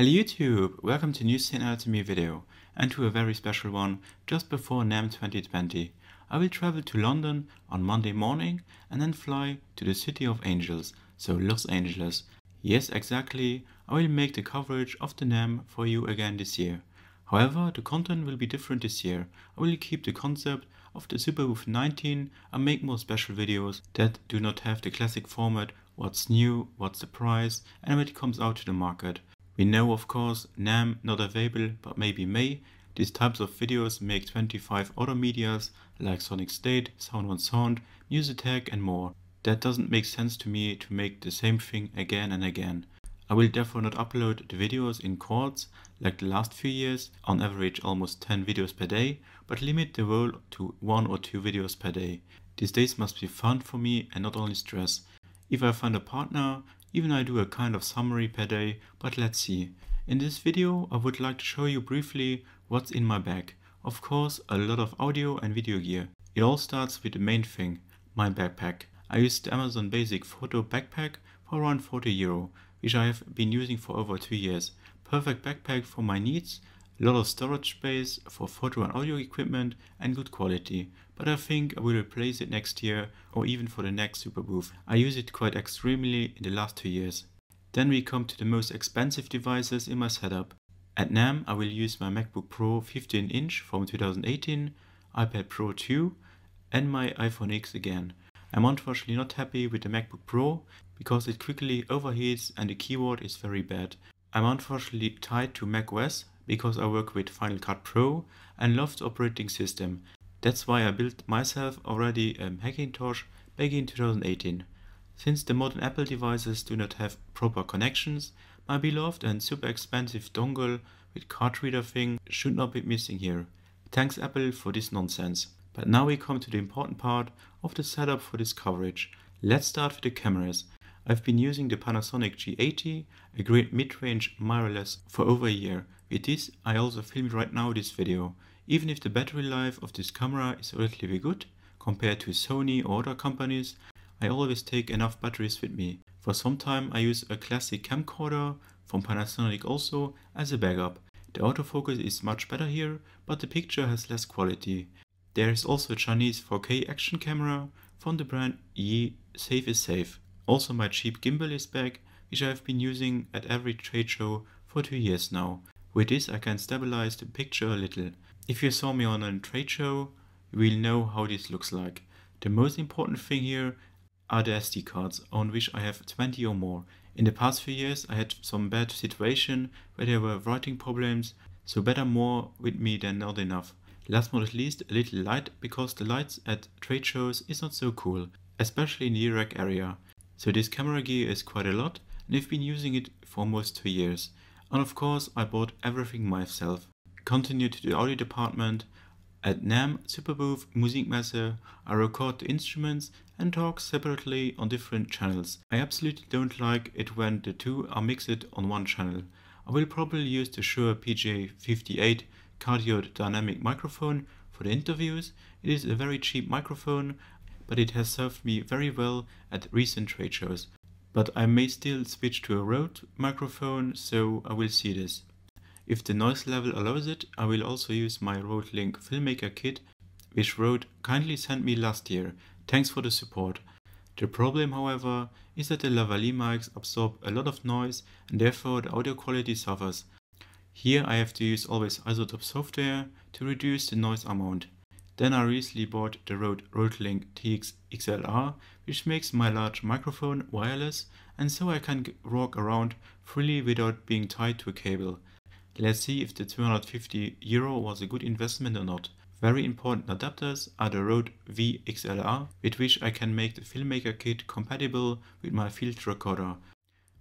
Hello YouTube, welcome to a new Synth Anatomy video and to a very special one just before NAMM 2020. I will travel to London on Monday morning and then fly to the City of Angels, so Los Angeles. Yes, exactly, I will make the coverage of the NAMM for you again this year. However, the content will be different this year. I will keep the concept of the Superbooth 19 and make more special videos that do not have the classic format, what's new, what's the price, and when it comes out to the market. We know, of course, NAMM not available, but maybe May. These types of videos make 25 other medias like Sonic State, Sound on Sound, Musitech and more. That doesn't make sense to me to make the same thing again and again. I will therefore not upload the videos in chords like the last few years, on average almost 10 videos per day, but limit the role to 1 or 2 videos per day. These days must be fun for me and not only stress. If I find a partner, even I do a kind of summary per day, but let's see. In this video I would like to show you briefly what's in my bag. Of course, a lot of audio and video gear. It all starts with the main thing, my backpack. I used the Amazon Basic Photo backpack for around €40, which I have been using for over 2 years. Perfect backpack for my needs, a lot of storage space for photo and audio equipment and good quality. But I think I will replace it next year or even for the next Superbooth. I use it quite extremely in the last 2 years. Then we come to the most expensive devices in my setup. At NAMM I will use my MacBook Pro 15-inch from 2018, iPad Pro 2 and my iPhone X again. I'm unfortunately not happy with the MacBook Pro because it quickly overheats and the keyboard is very bad. I'm unfortunately tied to macOS because I work with Final Cut Pro and love the operating system. That's why I built myself already a Hackintosh back in 2018. Since the modern Apple devices do not have proper connections, my beloved and super expensive dongle with card reader thing should not be missing here. Thanks Apple for this nonsense. But now we come to the important part of the setup for this coverage. Let's start with the cameras. I've been using the Panasonic G80, a great mid-range mirrorless, for over a year. With this I also filmed right now this video. Even if the battery life of this camera is relatively good compared to Sony or other companies, I always take enough batteries with me. For some time I use a classic camcorder from Panasonic also as a backup. The autofocus is much better here, but the picture has less quality. There is also a Chinese 4K action camera from the brand Yi, Safe is Safe. Also my cheap gimbal is back, which I have been using at every trade show for 2 years now. With this I can stabilize the picture a little. If you saw me on a trade show, you will know how this looks like. The most important thing here are the SD cards, on which I have 20 or more. In the past few years I had some bad situation where there were writing problems, so better more with me than not enough. Last but not least, a little light, because the lights at trade shows is not so cool, especially in the Iraq area. So this camera gear is quite a lot and I've been using it for almost 2 years. And of course I bought everything myself. Continue to the audio department. At NAMM, Superbooth, Musikmesse, I record the instruments and talk separately on different channels. I absolutely don't like it when the two are mixed on one channel. I will probably use the Shure PJ58 cardioid dynamic microphone for the interviews. It is a very cheap microphone, but it has served me very well at recent trade shows. But I may still switch to a Rode microphone, so I will see this. If the noise level allows it, I will also use my Rode Link Filmmaker kit, which Rode kindly sent me last year. Thanks for the support. The problem, however, is that the lavalier mics absorb a lot of noise and therefore the audio quality suffers. Here I have to use always isotope software to reduce the noise amount. Then I recently bought the Rode Link TX XLR, which makes my large microphone wireless, and so I can walk around freely without being tied to a cable. Let's see if the €250 was a good investment or not. Very important adapters are the Rode VXLR, with which I can make the Filmmaker kit compatible with my field recorder.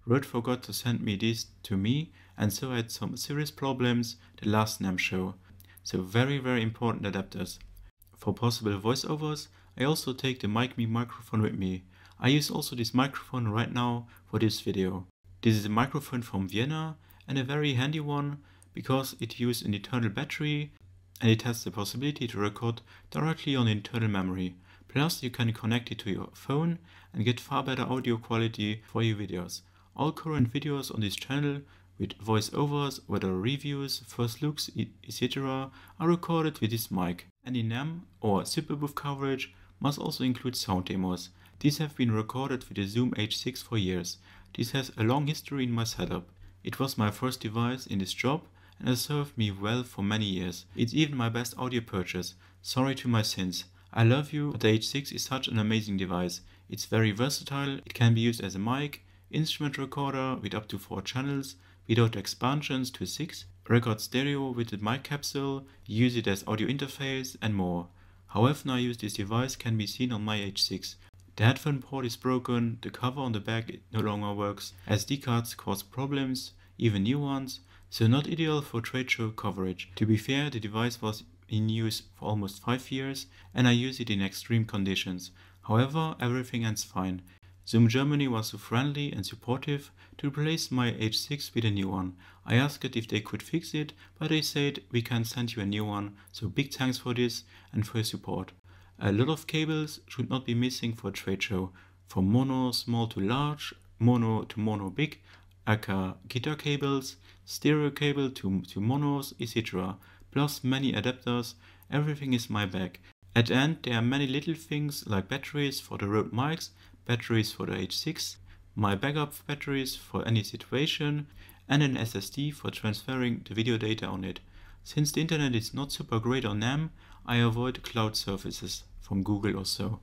Rode forgot to send me this to me, and so I had some serious problems the last NAMM show. So very important adapters. For possible voiceovers, I also take the MicMe microphone with me. I use also this microphone right now for this video. This is a microphone from Vienna and a very handy one because it uses an internal battery and it has the possibility to record directly on internal memory. Plus you can connect it to your phone and get far better audio quality for your videos. All current videos on this channel with voiceovers, weather reviews, first looks, etc. are recorded with this mic. Any NAMM or superbooth coverage must also include sound demos. These have been recorded with the Zoom H6 for years. This has a long history in my setup. It was my first device in this job and has served me well for many years. It's even my best audio purchase. Sorry to my SYNTH. I love you, but the H6 is such an amazing device. It's very versatile, it can be used as a mic, instrument recorder with up to 4 channels, without expansions to 6, record stereo with the mic capsule, use it as audio interface and more. How often I use this device can be seen on my H6. The headphone port is broken, the cover on the back no longer works, SD cards cause problems, even new ones, so not ideal for trade show coverage. To be fair, the device was in use for almost 5 years and I use it in extreme conditions. However, everything ends fine. Zoom Germany was so friendly and supportive to replace my H6 with a new one. I asked if they could fix it, but they said we can send you a new one, so big thanks for this and for your support. A lot of cables should not be missing for a trade show, from mono small to large, mono to mono big, aka guitar cables, stereo cable to monos, etc. Plus many adapters, everything is my bag. At the end there are many little things like batteries for the Rode mics, batteries for the H6, my backup batteries for any situation, and an SSD for transferring the video data on it. Since the internet is not super great on NAMM, I avoid cloud services from Google or so.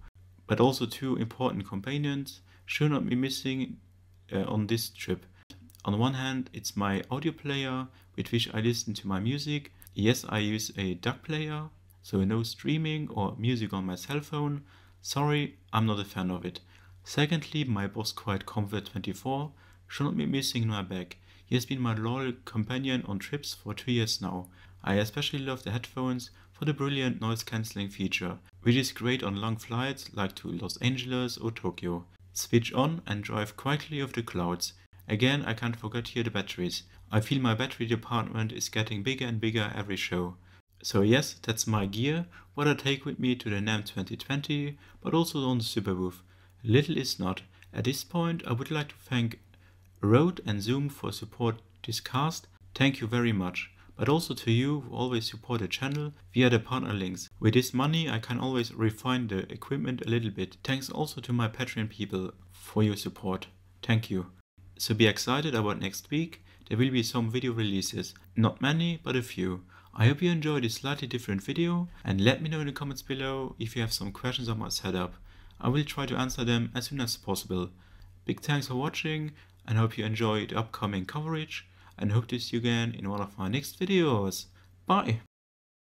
But also 2 important components should not be missing on this trip. On one hand, it's my audio player with which I listen to my music. Yes, I use a DAC player, so no streaming or music on my cell phone. Sorry, I'm not a fan of it. Secondly, my Boss Quiet Comfort 24 should not be missing in my bag. He has been my loyal companion on trips for 2 years now. I especially love the headphones for the brilliant noise cancelling feature, which is great on long flights like to Los Angeles or Tokyo. Switch on and drive quietly over the clouds. Again, I can't forget here the batteries. I feel my battery department is getting bigger and bigger every show. So yes, that's my gear, what I take with me to the NAMM 2020, but also on the Superbooth. Little is not. At this point, I would like to thank Rode and Zoom for support this cast. Thank you very much. But also to you who always support the channel via the partner links. With this money I can always refine the equipment a little bit. Thanks also to my Patreon people for your support. Thank you. So be excited about next week. There will be some video releases. Not many, but a few. I hope you enjoyed this slightly different video and let me know in the comments below if you have some questions on my setup. I will try to answer them as soon as possible. Big thanks for watching and hope you enjoy the upcoming coverage and hope to see you again in one of my next videos. Bye!